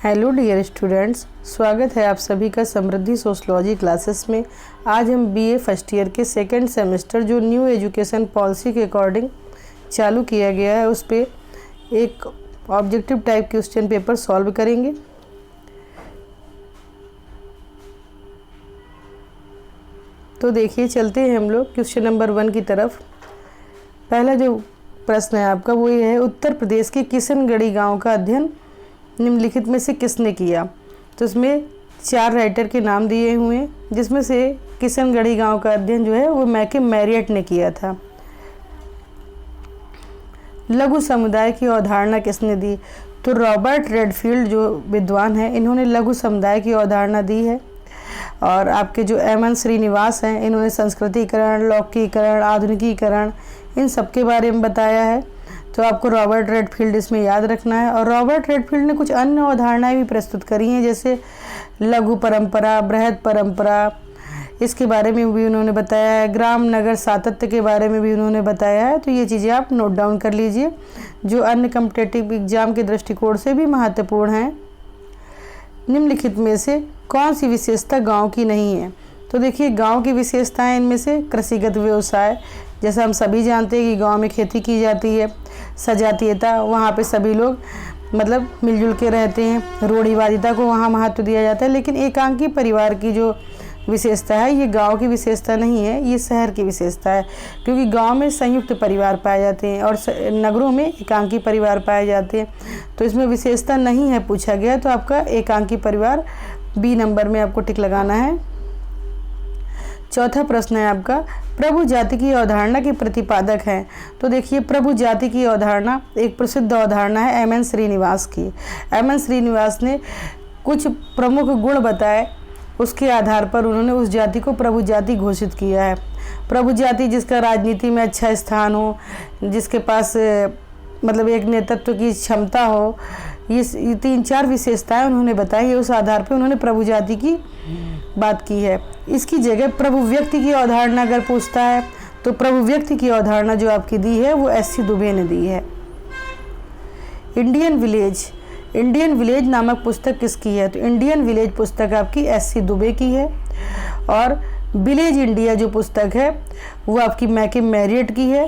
Hello dear students, स्वागत है आप सभी का समृद्धि सोशलॉजी क्लासेस में। आज हम बीए फर्स्ट ईयर के सेकंड सेमेस्टर जो न्यू एजुकेशन पॉलिसी के अकॉर्डिंग चालू किया गया है उस पर एक objective type question paper solve करेंगे। तो देखिए, चलते हैं हम लोग क्वेश्चन नंबर 1 की तरफ। पहला जो प्रश्न है आपका वो ये है, उत्तर प्रदेश के किशनगढ़ी गांव का अध्ययन निम्नलिखित में से किसने किया। तो इसमें 4 राइटर के नाम दिए हुए हैं, जिसमें से किशनगढ़ी गांव का अध्ययन जो है वो मैकम मैरियट ने किया था। लघु समुदाय की अवधारणा किसने दी। तो रॉबर्ट रेडफील्ड जो विद्वान हैं, इन्होंने लघु समुदाय की अवधारणा दी है। और आपके जो एम एन श्रीनिवास हैं, इन्होंने संस्कृतिकरण, लौकिकरण, आधुनिकीकरण इन सब के बारे में बताया है। तो आपको रॉबर्ट रेडफील्ड इसमें याद रखना है। और रॉबर्ट रेडफील्ड ने कुछ अन्य अवधारणाएं भी प्रस्तुत करी हैं, जैसे लघु परंपरा, बृहद परंपरा, इसके बारे में भी उन्होंने बताया है। ग्राम नगर सातत्य के बारे में भी उन्होंने बताया है। तो ये चीज़ें आप नोट डाउन कर लीजिए, जो अन्य कॉम्पिटिटिव एग्जाम के दृष्टिकोण से भी महत्वपूर्ण हैं। निम्नलिखित में से कौन सी विशेषता गाँव की नहीं है। तो देखिए, गाँव की विशेषताएँ इनमें से कृषिगत व्यवसाय, जैसा हम सभी जानते हैं कि गांव में खेती की जाती है। सजातीयता, वहाँ पे सभी लोग मतलब मिलजुल के रहते हैं। रूढ़िवादिता को वहाँ महत्व दिया जाता है। लेकिन एकांकी परिवार की जो विशेषता है, ये गांव की विशेषता नहीं है, ये शहर की विशेषता है। क्योंकि गांव में संयुक्त परिवार पाए जाते हैं और नगरों में एकांकी परिवार पाए जाते हैं। तो इसमें विशेषता नहीं है पूछा गया, तो आपका एकांकी परिवार बी नंबर में आपको टिक लगाना है। चौथा प्रश्न है आपका, प्रभु जाति की अवधारणा के प्रतिपादक हैं। तो देखिए, प्रभु जाति की अवधारणा एक प्रसिद्ध अवधारणा है एम एन श्रीनिवास की। एम एन श्रीनिवास ने कुछ प्रमुख गुण बताए, उसके आधार पर उन्होंने उस जाति को प्रभु जाति घोषित किया है। प्रभु जाति जिसका राजनीति में अच्छा स्थान हो, जिसके पास मतलब एक नेतृत्व की क्षमता हो, ये 3-4 विशेषताएं उन्होंने बताई है। उस आधार पर उन्होंने प्रभु जाति की बात की है। इसकी जगह प्रभु व्यक्ति की अवधारणा अगर पूछता है, तो प्रभु व्यक्ति की अवधारणा जो आपकी दी है वो एस सी दुबे ने दी है। इंडियन विलेज नामक पुस्तक किसकी है। तो इंडियन विलेज पुस्तक आपकी एस सी दुबे की है। और विलेज इंडिया जो पुस्तक है वो आपकी मैकम मैरियट की है,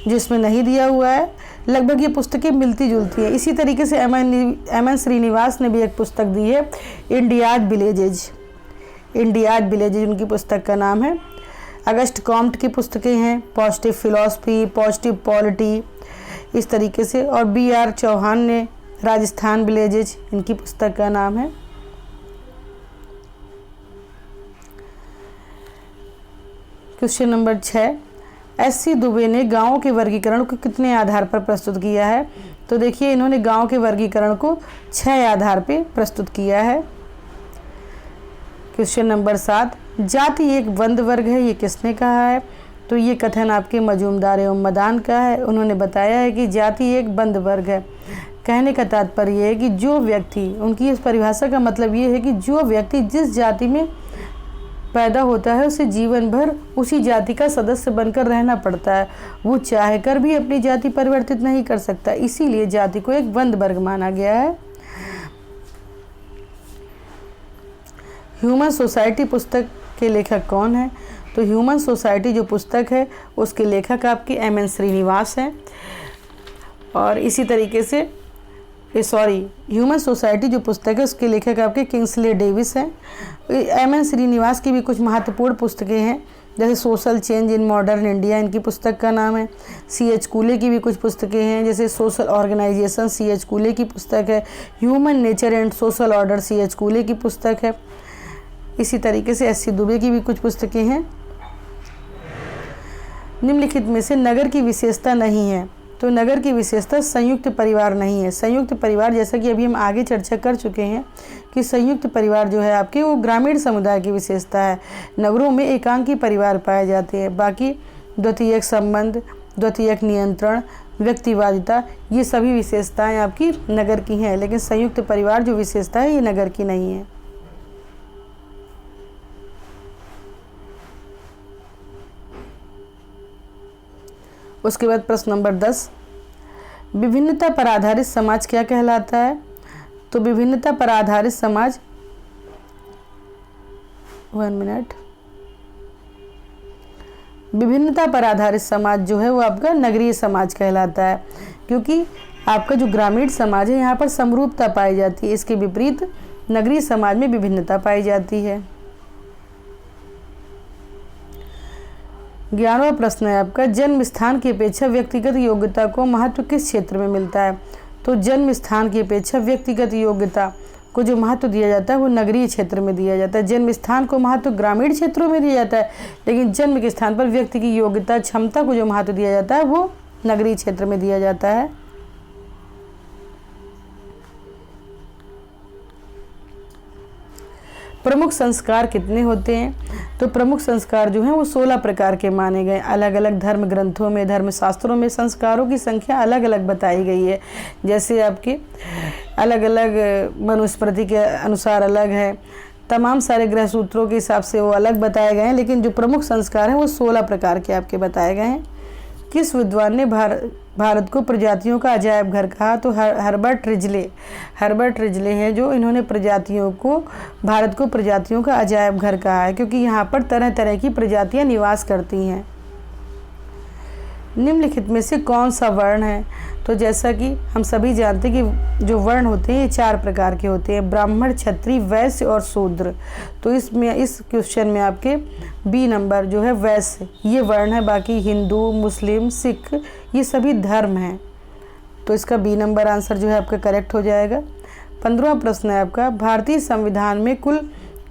जिसमें नहीं दिया हुआ है। लगभग ये पुस्तकें मिलती जुलती हैं। इसी तरीके से एम एन श्रीनिवास ने भी एक पुस्तक दी है, इंडियाज विलेजेज उनकी पुस्तक का नाम है। अगस्ट कॉम्ट की पुस्तकें हैं, पॉजिटिव फिलॉसफी, पॉजिटिव पॉलिटी, इस तरीके से। और बी आर चौहान ने राजस्थान विलेजेज, इनकी पुस्तक का नाम है। Question number 6, S C Dubey ने गाँव के वर्गीकरण को कितने आधार पर प्रस्तुत किया है। तो देखिए, इन्होंने गाँव के वर्गीकरण को 6 आधार पर प्रस्तुत किया है। क्वेश्चन नंबर 7, जाति एक बंद वर्ग है, ये किसने कहा है। तो ये कथन आपके मजूमदार एवं मदान का है। उन्होंने बताया है कि जाति एक बंद वर्ग है। कहने का तात्पर्य है कि जो व्यक्ति, उनकी इस परिभाषा का मतलब ये है कि जो व्यक्ति जिस जाति में पैदा होता है उसे जीवन भर उसी जाति का सदस्य बनकर रहना पड़ता है। वो चाहकर भी अपनी जाति परिवर्तित नहीं कर सकता। इसीलिए जाति को एक बंद वर्ग माना गया है। ह्यूमन सोसाइटी पुस्तक के लेखक कौन है। तो ह्यूमन सोसाइटी जो पुस्तक है उसके लेखक आपके एम एन श्रीनिवास हैं। और इसी तरीके से ह्यूमन सोसाइटी जो पुस्तक है उसके लेखक आपके किंग्सले डेविस हैं। एम एन श्रीनिवास की भी कुछ महत्वपूर्ण पुस्तकें हैं, जैसे social change in modern India, इनकी पुस्तक का नाम है। सी एच कूले की भी कुछ पुस्तकें हैं, जैसे social organisation, C H Cooley की पुस्तक है। Human nature and social order, C H Cooley की पुस्तक है। इसी तरीके से एस सी दुबे की भी कुछ पुस्तकें हैं। निम्नलिखित में से नगर की विशेषता नहीं है। तो नगर की विशेषता संयुक्त परिवार नहीं है। संयुक्त परिवार, जैसा कि अभी हम आगे चर्चा कर चुके हैं कि संयुक्त परिवार जो है आपके वो ग्रामीण समुदाय की विशेषता है। नगरों में एकांकी परिवार पाए जाते हैं। बाकी द्वितीयक संबंध, द्वितीयक नियंत्रण, व्यक्तिवादिता, ये सभी विशेषताएं आपकी नगर की हैं। लेकिन संयुक्त परिवार जो विशेषता है ये नगर की नहीं है। उसके बाद प्रश्न नंबर 10, विभिन्नता पर आधारित समाज क्या कहलाता है। तो विभिन्नता पर आधारित समाज, 1 मिनट, विभिन्नता पर आधारित समाज जो है वो आपका नगरीय समाज कहलाता है, क्योंकि आपका जो ग्रामीण समाज है यहाँ पर समरूपता पाई जाती है। इसके विपरीत नगरीय समाज में विभिन्नता पाई जाती है। 11वां प्रश्न है आपका, जन्म स्थान की अपेक्षा व्यक्तिगत योग्यता को महत्व किस क्षेत्र में मिलता है? तो जन्म स्थान की अपेक्षा व्यक्तिगत योग्यता को जो महत्व दिया जाता है वो नगरीय क्षेत्र में दिया जाता है। जन्म स्थान को महत्व ग्रामीण क्षेत्रों में दिया जाता है, लेकिन जन्म के स्थान पर व्यक्ति की योग्यता, क्षमता को जो महत्व दिया जाता है वो नगरीय क्षेत्र में दिया जाता है। प्रमुख संस्कार कितने होते हैं? तो प्रमुख संस्कार जो हैं वो 16 प्रकार के माने गए। अलग अलग धर्म ग्रंथों में, धर्मशास्त्रों में संस्कारों की संख्या अलग अलग बताई गई है। जैसे आपके अलग अलग मनुस्मृति के अनुसार अलग है, तमाम सारे ग्रह सूत्रों के हिसाब से वो अलग बताए गए हैं, लेकिन जो प्रमुख संस्कार हैं वो 16 प्रकार के आपके बताए गए हैं। किस विद्वान ने भारत को प्रजातियों का अजायब घर कहा? तो हर्बर्ट रिजले है जो इन्होंने भारत को प्रजातियों का अजायब घर कहा है, क्योंकि यहाँ पर तरह तरह की प्रजातियाँ निवास करती हैं। निम्नलिखित में से कौन सा वर्ण है? तो जैसा कि हम सभी जानते हैं कि जो वर्ण होते हैं ये 4 प्रकार के होते हैं, ब्राह्मण, क्षत्रिय, वैश्य और शूद्र। तो इस क्वेश्चन में आपके बी नंबर जो है वैश्य ये वर्ण है, बाकी हिंदू, मुस्लिम, सिख ये सभी धर्म हैं। तो इसका बी नंबर आंसर जो है आपका करेक्ट हो जाएगा। 15वां प्रश्न है आपका, भारतीय संविधान में कुल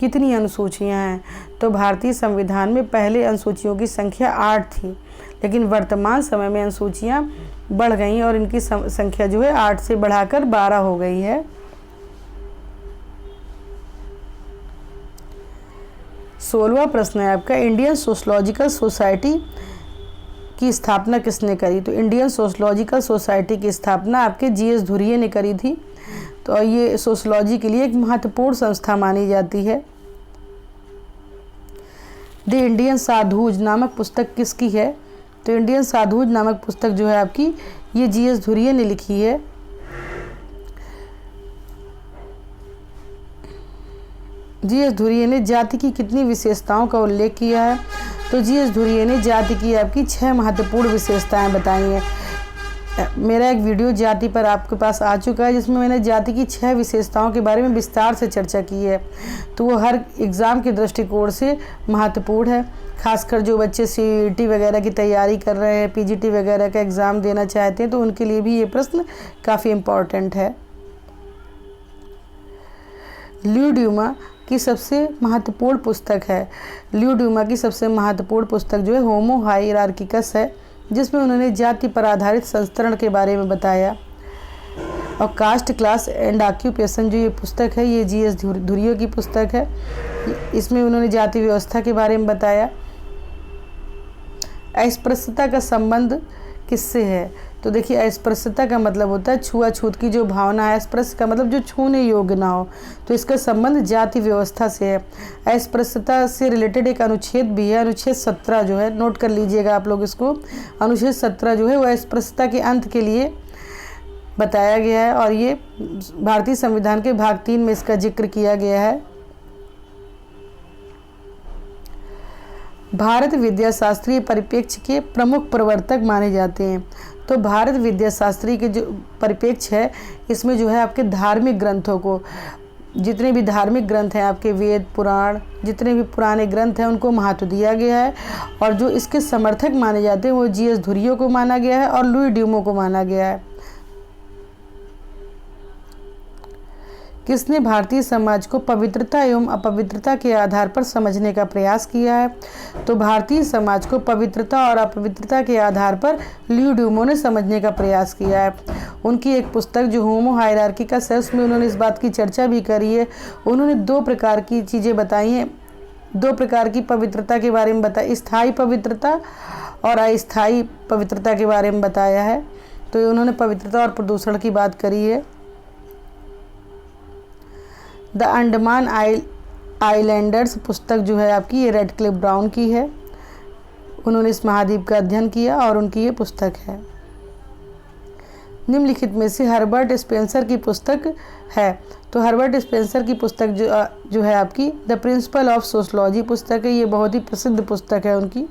कितनी अनुसूचियाँ हैं? तो भारतीय संविधान में पहले अनुसूचियों की संख्या 8 थी, लेकिन वर्तमान समय में अनुसूचियाँ बढ़ गई और इनकी संख्या जो है 8 से बढ़ाकर 12 हो गई है। 16वां प्रश्न है आपका, इंडियन सोशलॉजिकल सोसाइटी की स्थापना किसने करी? तो इंडियन सोशलॉजिकल सोसाइटी की स्थापना आपके जीएस धुरिये ने करी थी। तो ये सोशलॉजी के लिए एक महत्वपूर्ण संस्था मानी जाती है। द इंडियन साधुज नामक पुस्तक किसकी है? तो इंडियन साधुज नामक पुस्तक जो है आपकी ये जीएस धुरिये ने लिखी है। जीएस धुरिये ने जाति की कितनी विशेषताओं का उल्लेख किया है? तो जीएस धुरिये ने जाति की आपकी 6 महत्वपूर्ण विशेषताएं बताई हैं। मेरा एक वीडियो जाति पर आपके पास आ चुका है, जिसमें मैंने जाति की 6 विशेषताओं के बारे में विस्तार से चर्चा की है। तो वो हर एग्ज़ाम के दृष्टिकोण से महत्वपूर्ण है, खासकर जो बच्चे सीईटी वगैरह की तैयारी कर रहे हैं, पीजीटी वगैरह का एग्ज़ाम देना चाहते हैं, तो उनके लिए भी ये प्रश्न काफ़ी इम्पॉर्टेंट है। ल्यू ड्यूमा की सबसे महत्वपूर्ण पुस्तक है। ल्यू ड्यूमा की सबसे महत्वपूर्ण पुस्तक जो है होमो हायरार्किकस है, जिसमें उन्होंने जाति पर आधारित संस्तरण के बारे में बताया। और कास्ट, क्लास एंड ऑक्यूपेशन जो ये पुस्तक है ये जीएस धुरियो की पुस्तक है। इसमें उन्होंने जाति व्यवस्था के बारे में बताया। अस्पृश्यता का संबंध किससे है? तो देखिए, अस्पृश्यता का मतलब होता है छुआछूत की जो भावना है। अस्पृश्य का मतलब जो छूने योग्य ना हो, तो इसका संबंध जाति व्यवस्था से है। अस्पृश्यता से रिलेटेड एक अनुच्छेद भी है, अनुच्छेद 17 जो है, नोट कर लीजिएगा आप लोग इसको। अनुच्छेद 17 जो है वो अस्पृश्यता के अंत के लिए बताया गया है, और ये भारतीय संविधान के भाग 3 में इसका जिक्र किया गया है। भारत विद्याशास्त्रीय परिप्रेक्ष्य के प्रमुख प्रवर्तक माने जाते हैं। तो भारत विद्याशास्त्री के जो परिप्रेक्ष्य है, इसमें जो है आपके धार्मिक ग्रंथों को, जितने भी धार्मिक ग्रंथ हैं आपके वेद पुराण, जितने भी पुराने ग्रंथ हैं उनको महत्व दिया गया है। और जो इसके समर्थक माने जाते हैं वो जीएस धुरियो को माना गया है और लुई ड्यूमो को माना गया है। किसने भारतीय समाज को पवित्रता एवं अपवित्रता के आधार पर समझने का प्रयास किया है? तो भारतीय समाज को पवित्रता और अपवित्रता के आधार पर ल्यू ड्यूमो ने समझने का प्रयास किया है। उनकी एक पुस्तक जो होमो हायरार्किकस है, उसमें उन्होंने इस बात की चर्चा भी करी है। उन्होंने 2 प्रकार की चीज़ें बताई हैं, 2 प्रकार की पवित्रता के बारे में बताया, स्थायी पवित्रता और अस्थायी पवित्रता के बारे में बताया है। तो उन्होंने पवित्रता और प्रदूषण की बात करी है। द अंडमान आइलैंडर्स पुस्तक जो है आपकी ये रेडक्लिफ ब्राउन की है। उन्होंने इस महाद्वीप का अध्ययन किया और उनकी ये पुस्तक है। निम्नलिखित में से हर्बर्ट स्पेंसर की पुस्तक है। तो हर्बर्ट स्पेंसर की पुस्तक जो है आपकी द प्रिंसिपल ऑफ सोशलॉजी पुस्तक है। ये बहुत ही प्रसिद्ध पुस्तक है उनकी,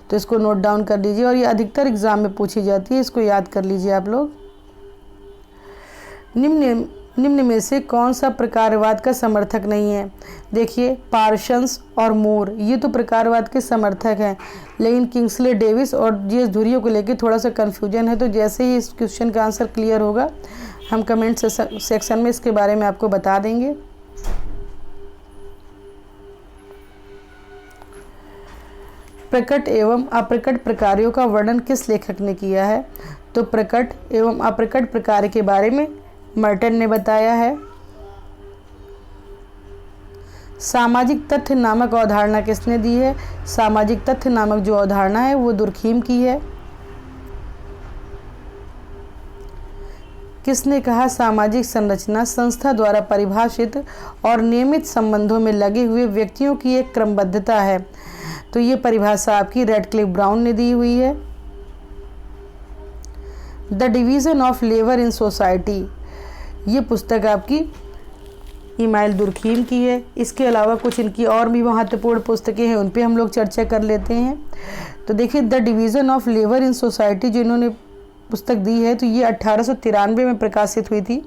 तो इसको नोट डाउन कर लीजिए और ये अधिकतर एग्जाम में पूछी जाती है, इसको याद कर लीजिए आप लोग। निम्न में से कौन सा प्रकारवाद का समर्थक नहीं है? देखिए, पार्सन्स और मूर ये तो प्रकारवाद के समर्थक हैं, लेकिन किंग्सले डेविस और जीएस धुरियो को लेकर थोड़ा सा कन्फ्यूजन है। तो जैसे ही इस क्वेश्चन का आंसर क्लियर होगा हम कमेंट सेक्शन में इसके बारे में आपको बता देंगे। प्रकट एवं अप्रकट प्रकारों का वर्णन किस लेखक ने किया है? तो प्रकट एवं अप्रकट प्रकार के बारे में मर्टन ने बताया है। सामाजिक तथ्य नामक अवधारणा किसने दी है? सामाजिक तथ्य नामक जो अवधारणा है वो दुर्खीम की है। किसने कहा सामाजिक संरचना संस्था द्वारा परिभाषित और नियमित संबंधों में लगे हुए व्यक्तियों की एक क्रमबद्धता है? तो ये परिभाषा आपकी रेडक्लिफ ब्राउन ने दी हुई है। The division of labour in society ये पुस्तक आपकी इमाइल दुर्खीम की है। इसके अलावा कुछ इनकी और भी महत्वपूर्ण पुस्तकें हैं, उन पे हम लोग चर्चा कर लेते हैं। तो देखिए, the division of labour in society जो इन्होंने पुस्तक दी है, तो ये 1893 में प्रकाशित हुई थी।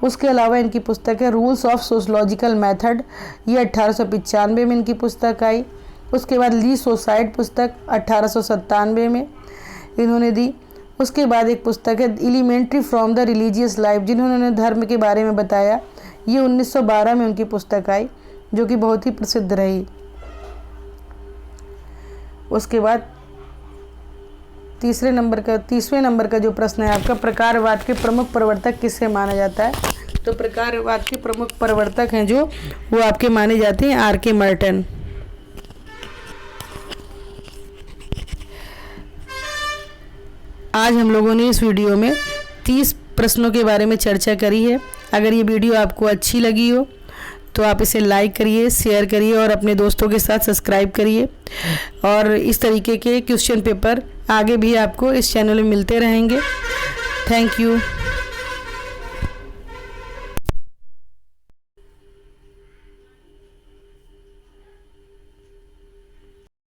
उसके अलावा इनकी पुस्तक है रूल्स ऑफ सोशलॉजिकल मेथड, ये 1895 में इनकी पुस्तक आई। उसके बाद ली सोसाइड पुस्तक 1897 में इन्होंने दी। उसके बाद एक पुस्तक है elementary from the religious life, जिन्होंने धर्म के बारे में बताया, ये 1912 में उनकी पुस्तक आई, जो कि बहुत ही प्रसिद्ध रही। उसके बाद तीसरे नंबर का जो प्रश्न है आपका, प्रकारवाद के प्रमुख प्रवर्तक किसे माना जाता है? तो प्रकारवाद के प्रमुख प्रवर्तक हैं जो वो आपके माने जाते हैं आर के मर्टन। आज हम लोगों ने इस वीडियो में 30 प्रश्नों के बारे में चर्चा करी है। अगर ये वीडियो आपको अच्छी लगी हो तो आप इसे लाइक करिए, शेयर करिए और अपने दोस्तों के साथ सब्सक्राइब करिए। और इस तरीके के क्वेश्चन पेपर आगे भी आपको इस चैनल में मिलते रहेंगे। Thank you.